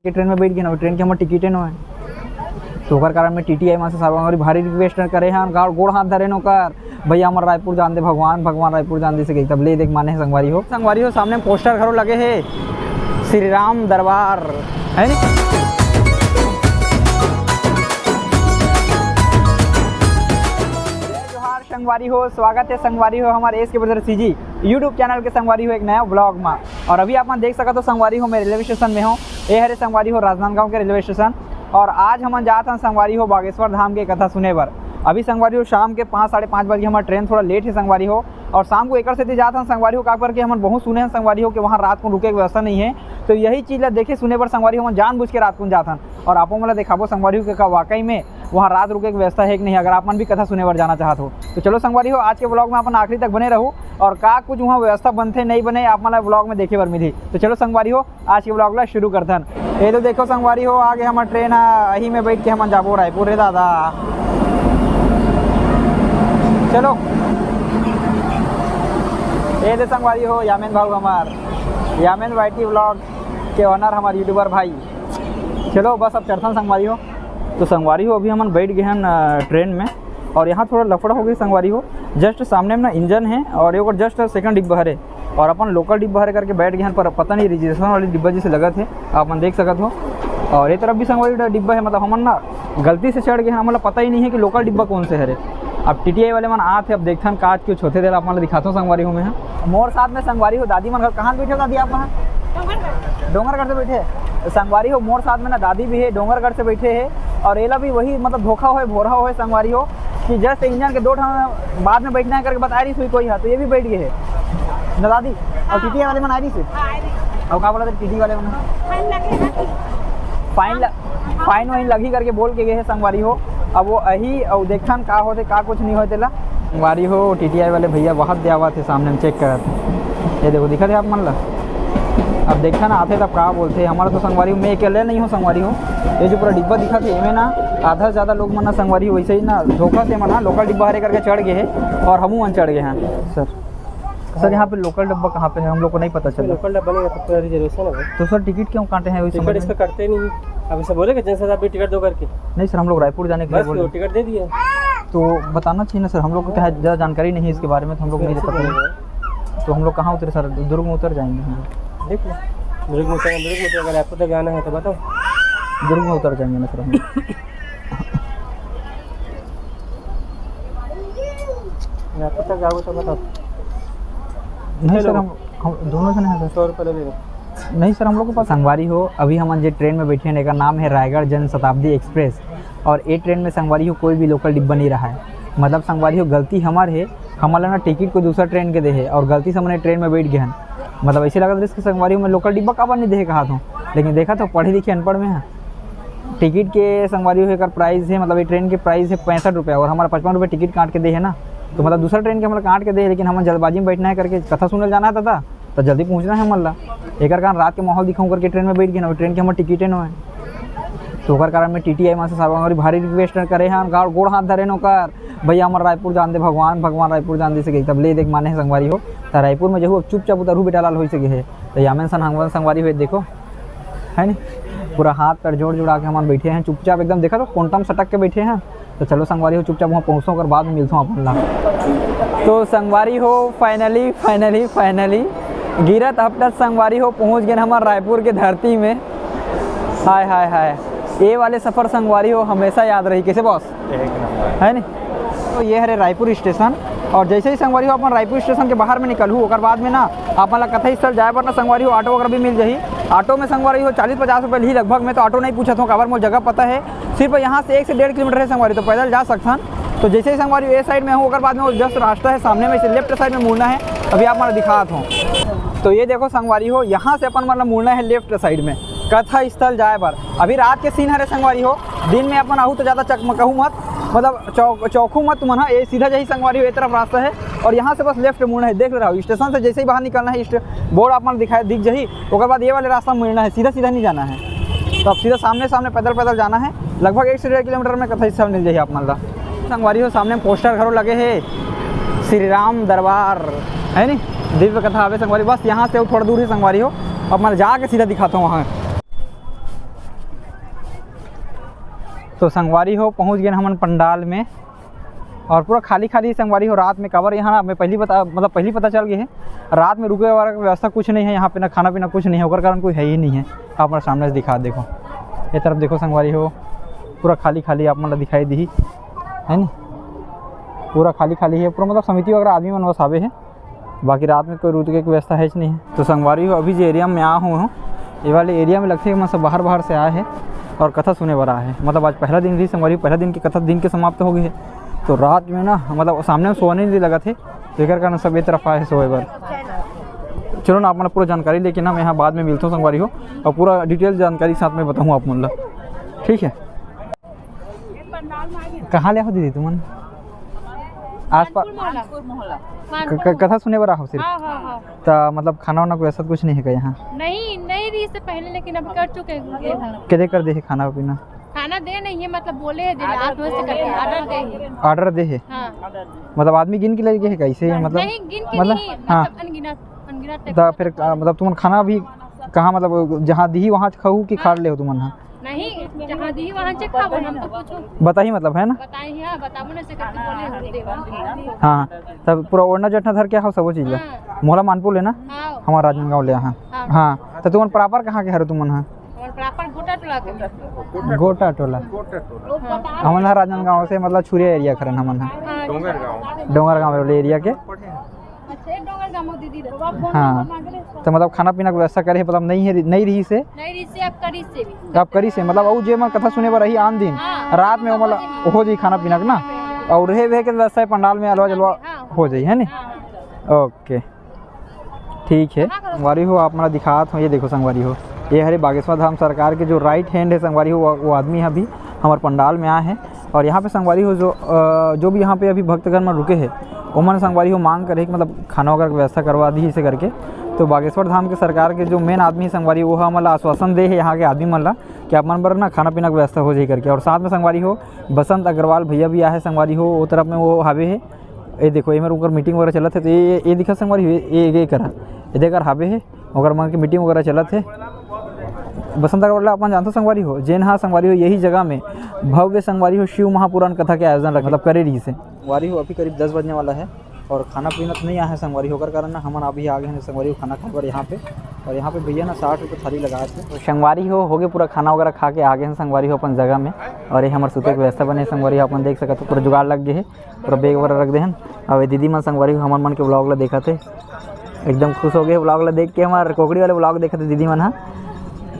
Train में बैठ गए ना, ट्रेन के हमारे टिकट न है तो ओकर कारण में टीटीआई में से सार्वजनिक भारी रिक्वेस्ट करे हैं गोड़ हाथ धरे नौकर भैया हमारे रायपुर जान दे भगवान रायपुर जान दे से गई तब ले देख माने संगवारी हो सामने पोस्टर घरों लगे है श्री राम दरबार है नी। जोहार संगवारी हो, स्वागत है संगवारी हो हमारे एस के ब्रदर सीजी यूट्यूब चैनल के संगवारी हो एक नया ब्लॉग में। और अभी आप देख सकते हो संगवारी हो मैं रेलवे स्टेशन में हूँ। ये हरे संगवारी हो राजनांदगांव के रेलवे स्टेशन और आज हम जाते हैं संगवारी हो बागेश्वर धाम के कथा सुने पर। अभी संगवारी हो शाम के 5 साढ़े 5 बजे हमारा ट्रेन थोड़ा लेट है संगवारी हो और शाम को एक से जाते हैं संगवारी हो का करके हम बहुत सुने हैं संगवारी हो कि वहाँ रात को रुके की व्यवस्था नहीं है। तो यही चीज़ देखे सुने पर संगवारी हो हम जानबूझ के रात को जाते हैं और आपको मतलब दिखाबो संगवारी हो कि वाकई में वहाँ रात रुके की व्यवस्था है कि नहीं। अगर आप मन भी कथा सुने पर जाना चाहते हो तो चलो संगवारी हो आज के ब्लॉग में अपन आखिरी तक बने रहो और का कुछ वहाँ व्यवस्था बनते नहीं बने आप मतलब ब्लॉग में देखे बर मिली। तो चलो संगवारी हो आज के ब्लॉग ला शुरू करते हैं। ये तो देखो संगवारी हो आगे हमारा ट्रेन है यही में बैठ के हम जाबो रायपुर रे दादा। चलो ये दे संगवारी हो यामिन भाऊ हमार यामिन वाईटी ब्लॉग के ऑनर हमारे यूट्यूबर भाई। चलो बस अब चढ़ता संगवारी हो। तो संगवारी हो अभी हम बैठ गए हैं ट्रेन में और यहाँ थोड़ा लफड़ा हो गई संगवारी हो। जस्ट सामने में ना इंजन है और एक जस्ट सेकंड डिब्बा है और अपन लोकल डिब्बा है करके बैठ गए हैं पर पता नहीं रिजर्वेशन वाली डिब्बा जैसे लगा थे आप देख सकते हो। और ये तरफ भी संगवारी डिब्बा है मतलब हम ना गलती से चढ़ गए हैं मतलब पता ही नहीं है कि लोकल डिब्बा कौन से है। अब टीटीआई वाले मन आते अब देखते हैं काज क्यों छोटे देर आप मतलब दिखाता हूँ संगवारी हो में है मोर साथ में संगवारी हो दादी मन घर कहाँ बैठे हो दादी आप वहाँ डोंगरगढ़ से बैठे संगवारी हो मोर साथ में ना दादी भी है डोंगरगढ़ से बैठे है और एला भी वही मतलब धोखा हो भोरा हो संगवारी हो कि जस्ट इंजन के 2 बाद में बैठना है करके बता रही हुई कोई है तो ये भी बैठ गए है ना दादी। और टीटीआई वाले मन आ रही से और क्या बोला था टीटी वाले मन फाइन वाइन लगी करके बोल के गए है संगवारी हो। अब वो यही और देखन का होते का कुछ नहीं होते ला संगवारी हो टीटीआई वाले भैया बहुत दिया हुआ थे सामने में चेक करा थे ये देखो दिखा थे आप मन ला। अब देखा ना आते तब कहा बोलते हमारा तो संगवारी हो मैं अकेले नहीं हूँ संगवारी हो ये जो पूरा डिब्बा दिखा थे इनमें ना आधा से ज़्यादा लोग मना संगवारी हो वैसे ही ना धोखा से मना लोकल डिब्बा हरे करके चढ़ गए हैं और हम मन चढ़ गए हैं। सर यहाँ पे लोकल डब्बा कहाँ पे है हम लोग को नहीं पता चला। लोकल डब्बा नहीं रहता पूरा रिजर्वेशन है तो सर टिकट क्यों काटे हैं टिकट इसका करते नहीं अब ऐसा बोले जनता साहब टिकट दो करके नहीं सर हम लोग रायपुर जाने के लिए बोले टिकट दे दिया तो बताना चाहिए ना सर हम लोग को क्या ज़्यादा जानकारी नहीं है इसके बारे में तो हम लोग नहीं पता है। तो हम लोग कहाँ उतरे सर दुर्ग में उतर जाएंगे हम लोग देख लो दुर्ग में अगर रायपुर तक जाना है तो बताओ दुर्ग में उतर जाएंगे ना सर हम रायपुर तक जाओगे तो बताओ। नहीं सर हम दोनों जने हैं सर 100 रुपये लगेगा नहीं सर हम लोग को पास संगवारी हो अभी हम जो ट्रेन में बैठे हैं का नाम है रायगढ़ जन शताब्दी एक्सप्रेस और ये ट्रेन में संगवारी हो कोई भी लोकल डिब्बा नहीं रहा है मतलब संगवारी हो गलती हमारे है हमारा ना टिकट को दूसरा ट्रेन के दे है और गलती से हमने ट्रेन में बैठ गए हैं मतलब ऐसे लगा था इसके संगवारी में लोकल डिब्बा काबर नहीं दे कहा था लेकिन देखा तो पढ़े लिखे अनपढ़ में है टिकट के संगवारी हो का प्राइस है मतलब ये ट्रेन के प्राइस है 65 रुपये और हमारा 55 रुपये टिकट काट के दे है ना तो मतलब दूसरा ट्रेन के हमारा काट के दे लेकिन हमें जल्दबाजी में बैठना है करके कथा सुनने जाना था तो जल्दी पहुंचना है मल्ला एक कारण रात के माहौल दिखाऊं करके ट्रेन में बैठ गए ना ट्रेन के हमारे टिकट न है तो ओकर कारण में टीटीआई में से सार्वजनिक भारी रिक्वेस्ट करे हैं गोड़ हाथ धरे नौकर भैया हमारे रायपुर जान दे भगवान रायपुर जान दे से गई तब ले देख माने है संगवारी हो तो रायपुर में जो चुपचाप उतरू बेटा लाल हो सके है तो यामिन सन हंगवन संगवारी हुए देखो है नी पूरा हाथ पैर जोड़ के हम बैठे हैं चुपचाप एकदम देखा तो कोंटम सटक के बैठे हैं। तो चलो संगवारी हो चुपचाप वहाँ पहुँचो कर बाद में मिलता हूँ अपन ला। तो संगवारी हो फाइनली गिरत हफ्ता संगवारी हो पहुँच गए हमारे रायपुर के धरती में। हाय ये वाले सफ़र संगवारी हो हमेशा याद रही कैसे बॉस है नी। तो ये है रायपुर स्टेशन और जैसे ही संगवारी हो अपन रायपुर स्टेशन के बाहर में निकलूँ और बाद में ना आप कथा स्थल जाए पर ना संगवारी हो ऑटो वगैरह भी मिल जाही। ऑटो में संगवारी हो 40-50 रुपये ली लगभग में तो ऑटो नहीं पूछा था काबर मुझे जगह पता है सिर्फ यहाँ से 1 से 1.5 किलोमीटर है संगवारी तो पैदल जा सकता। तो जैसे ही संगवारी ए साइड में हूँ अगर बाद में वो जस्ट रास्ता है सामने में से लेफ्ट साइड में मुड़ना है अभी आप मतलब दिखाता हूँ। तो ये देखो संगवारी हो यहाँ से अपन मतलब मुड़ना है लेफ्ट साइड में कथा स्थल जाए पर। अभी रात के सीन है संगवारी हो दिन में अपन आहू तो ज़्यादा चकमकहू मत मतलब चौखू मत तुम ना ये सीधा जही संगवारी हो एक तरफ रास्ता है और यहाँ से बस लेफ्ट मुड़ना है देख रहा हूँ स्टेशन से जैसे ही बाहर निकलना है बोर्ड आप दिख जही उसके बाद ये वाले रास्ता मुड़ना है सीधा नहीं जाना है। तो अब सीधा सामने पैदल जाना है लगभग 1 से 1.5 किलोमीटर में कथा स्थल मिल जाए आप मान ला। संगवारी हो सामने पोस्टर घरों लगे है श्री राम दरबार है नी दिव्य कथा आवे संगवारी बस यहाँ से थोड़ा दूर ही संगवारी हो अब मैं जाके सीधा दिखाता हूँ वहाँ। तो संगवारी हो पहुँच गए हमन पंडाल में और पूरा खाली खाली संगवारी हो। रात में काबर यहाँ हमें पहली पता चल गई है रात में रुके वाला व्यवस्था कुछ नहीं है यहाँ पे, ना खाना पीना कुछ नहीं है, ओकर कारण कोई है ही नहीं है। आप हमारे सामने से दिखा देखो, ये तरफ देखो संगवारी हो पूरा खाली खाली आप मतलब दिखाई दी है नी, पूरा खाली खाली है पूरा, मतलब समिति वगैरह आदमी मन बस आवे है, बाकी रात में कोई रुके की व्यवस्था है नहीं है। तो संगवारी हो अभी जो एरिया में आ हूँ ये वाले एरिया में लगते है मैं सब बाहर से आए हैं और कथा सुने बर आए हैं। मतलब आज पहला दिन थी संगवारी, पहला दिन की कथा दिन के समाप्त हो गई है। तो रात में ना मतलब सामने में सोने नहीं लगा थे, तो कारण सब एक तरफ आए हैं सोए बर। चलो ना आप मतलब पूरा जानकारी लेके ना मैं यहाँ बाद में मिलता हूँ संगवारी हो और पूरा डिटेल जानकारी साथ में बताऊँ आप मतलब, ठीक है। कहाँ ले हो दीदी तुमन? आस पास कथा सुने बर आओ सिर्फ? तो मतलब खाना वाना कोई ऐसा कुछ नहीं है क्या यहाँ? नहीं रही से पहले, लेकिन अब कर चुके हैं। कितने कर दे है खाना पीना? खाना दे नहीं है, मतलब बोले है 8 बजे से करके ऑर्डर दे है। ऑर्डर दे है? हाँ। मतलब आदमी गिन के लेके है कैसे? मतलब नहीं गिन के मतलब नहीं, हाँ अनगिनत तो फिर मतलब तुम खाना भी कहाँ मतलब जहाँ दी वहाँ खाऊ कि खा ले हो तुम? नहीं जहाँ दी वहाँ से खाओ, हम तो कुछ बताही मतलब है ना, बताई है बताबो ना से करके बोले देवा। हाँ तब पूरा ओढ़ना जटना धर के हो सब चीज़ ला मोला मानपुर लेना हमारा राजनांदगांव ले। हाँ हाँ तो तुम प्रॉपर कहाँ के हर तुम? हाँ गोटा टोला हमारा राजनांदगांव से मतलब छुरिया एरिया खरन हमन डोंगर गाँव वाले एरिया के। हाँ तो मतलब खाना पीना की व्यवस्था करे मतलब नहीं है, नहीं रही से आप करी से मतलब और जे मैं कथा सुने पर रही आन दिन रात में मतलब हो जाए खाना पीना ना और रहे के व्यवस्था पंडाल में अलवा जलवा हो जाए है नी। ओके ठीक है। संगवारी हो आप मतलब दिखात हो, ये देखो संगवारी हो ये हरे बागेश्वर धाम सरकार के जो राइट हैंड है संगवारी हो वो आदमी अभी हमारे पंडाल में आए हैं। और यहाँ पे संगवारी हो जो भी यहाँ पे अभी भक्तगण में रुके हैं उमन संगवारी हो मांग करे कि मतलब खाना वगैरह की व्यवस्था करवा दी इसे करके। तो बागेश्वर धाम के सरकार के जो मेन आदमी संगवारी वो मतलब आश्वासन दे है यहाँ के आदमी मन कि आप मन बर ना खाना पीना की व्यवस्था हो जाए करके। और साथ में संगवारी हो बसंत अग्रवाल भैया भी आए संगवारी हो वो तरफ में वो हावे है, ये देखो ये मेरे ऊपर मीटिंग वगैरह चलत है। तो ये दिखा संगवारी ये करा ये देकर हावे है अगर मन की मीटिंग वगैरह चलत है। बसंत अग्रवाल अपन जानते संगवारी हो जेन हाँ संगवारी हो यही जगह में भव्य संगवारी हो शिव महापुराण कथा के आयोजन मतलब करे रही से। संगवारी हो अभी करीब 10 बजने वाला है और खाना पीना तो नहीं आया है संगवारी होकर कारण ना हम अभी आ गए हैं संगवारी हो खाना खाकर यहाँ पे। और यहाँ पे भैया ना 60 रुपये थाली लगाए थे। तो संगवारी हो गए पूरा खाना वगैरह खा के आ गए हैं संगवारी हो अपन जगह में। और ये हमारे सुते की व्यवस्था बने संगवारी हो अपन देख सकते तो पूरा जुगाड़ लग गए है, पूरा बैग वगैरह रख दे हैं। और ये दीदी मन संगवारी हो हमारे मन के ब्लॉग ला देखा थे एकदम खुश हो गए ब्लॉग ला देख के, हमारे कोकड़ी वाले ब्लॉग देखे थे दीदी मन। हाँ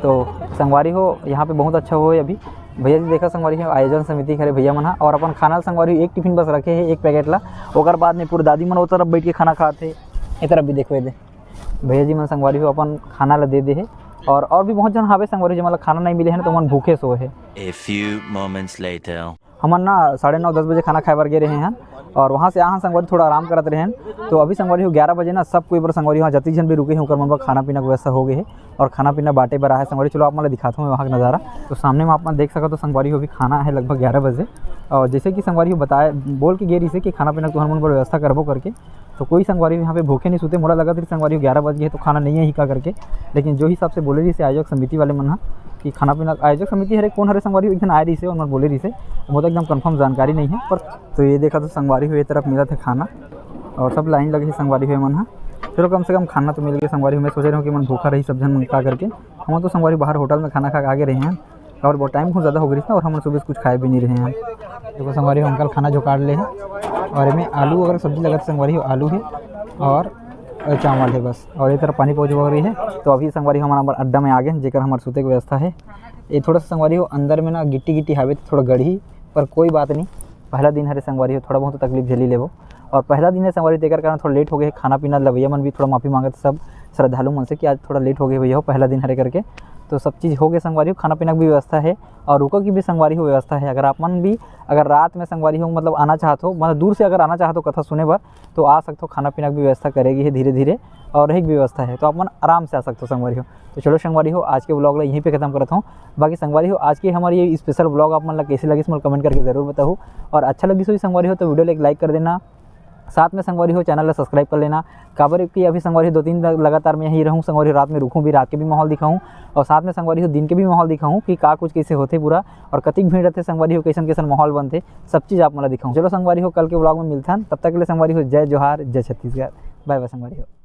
तो संगवारी हो यहाँ पे बहुत अच्छा हो अभी भैया जी देखा संगवारी हो आयोजन समिति करे भैया मन। और अपन खाना संगवारी एक टिफिन बस रखे है एक पैकेट ला, ओकर बाद में पूरी दादी मन वो तरफ बैठ के खाना खाते ये तरफ भी देखो दे भैया जी मन संगवारी हो अपन खाना ला दे है। और भी बहुत जन हावे संगवारी जो मतलब खाना नहीं मिले है तो मन भूखे सो है। हमन ना 9:30-10 बजे खाना खाए बर गए रहे हैं और वहाँ से यहाँ संगवारी थोड़ा आराम करते रहे हैं। तो अभी संगवारी हो 11 बजे ना सब कोई बार संगवारी वहाँ जति जन भी रुके हैं उनका मन खाना पीना की व्यवस्था हो गई है और खाना पीना बांटे बर है संगवारी। चलो आप मतलब दिखाता हूँ वहाँ का नज़ारा। तो सामने में आप देख सको तो संगवारी हो भी खाना है लगभग 11 बजे। और जैसे कि संगवारी हो बताए बोल के गेरी से कि खाना पीना तुम्हारे मन पर व्यवस्था करबो करके, तो कोई संगवारी यहाँ पे भूखे नहीं सोते। मोला लगा थी संगवारी 11 बज गए तो खाना नहीं है ही का करके, लेकिन जो हिसाब से बोले रही से आयोजक समिति वाले मन कि खाना पीना आयोजक समिति हरे कौन हरे संगवारी एक दिन आए रही से और बोले रही से वो तो एकदम कंफर्म जानकारी नहीं है पर। तो ये देखा तो संगवारी हो ये तरफ मिला था खाना और सब लाइन लगे संगवारी हुए मन। चलो कम से कम खाना तो मिल गया संगवारी। मैं सोच रहा हूँ कि मन भूखा रही सब जन का करके। हम तो संगवारी बाहर होटल में खाना खा के आगे रहे हैं और बहुत टाइम बहुत ज़्यादा हो गई थी और हम सुबह कुछ खाए भी नहीं रहे हैं। देखो संगवारी हो अंकल खाना जो काट ले हैं और इसमें आलू अगर सब्जी लगा तो संगवारी हो आलू है और चावल है बस। और ये तरफ पानी पहुँच रही है। तो अभी संगवारी हो हमारा अड्डा में आ गए जेकर हमारे सूते की व्यवस्था है। ये थोड़ा सा संगवारी हो अंदर में ना गिट्टी हावे थोड़ा गढ़ी पर कोई बात नहीं, पहला दिन हरे संगवारी हो थोड़ा बहुत तकलीफ झेली लेवो। और पहला दिन है संगवारी तेकर कारण थोड़ा लेट हो गए खाना पीना भैया मन भी थोड़ा माफ़ी मांगे सब श्रद्धालु मन से कि आज थोड़ा लेट हो गए भैया हो पहला दिन हरे करके। तो सब चीज़ हो गए संगवारी हो, खाना पीना की भी व्यवस्था है और रुको की भी संगवारी हो व्यवस्था है। अगर आप मन भी अगर रात में संगवारी हो मतलब आना चाहते हो मतलब दूर से अगर आना चाहते हो कथा सुने बर तो आ सकते हो। खाना पीना की भी व्यवस्था करेगी है धीरे धीरे और एक व्यवस्था है तो आप मन आराम से आ सकते हो संगवारी हो। तो चलो संगवारी हो आज के ब्लॉग ला यहीं पे खत्म करता हूँ। बाकी संगवारी हो आज की हमारी ये स्पेशल ब्लॉग आप मन ला कैसे लगी इसमें कमेंट करके जरूर बताओ और अच्छा लगी सो संगवारी हो तो वीडियो एक लाइक कर देना, साथ में संगवारी हो चैनल ला सब्सक्राइब कर लेना। काबर कि अभी संगवारी हो 2-3 दिन लगातार मैं यहीं रहूँ, संगवारी हो रात में रुकूँ भी, रात के भी माहौल दिखाऊँ और साथ में संगवारी हो दिन के भी माहौल दिखाऊँ कि का कुछ कैसे होते पूरा और कतिक भीड़ रहते संगवारी हो, कैसन माहौल बनते, सब चीज़ आप मोला दिखाऊँ। चलो संगवारी हो कल के व्लॉग में मिलथन, तब तक के लिए संगवारी हो जय जोहार, जय छत्तीसगढ़। बाय बाय संगवारी हो।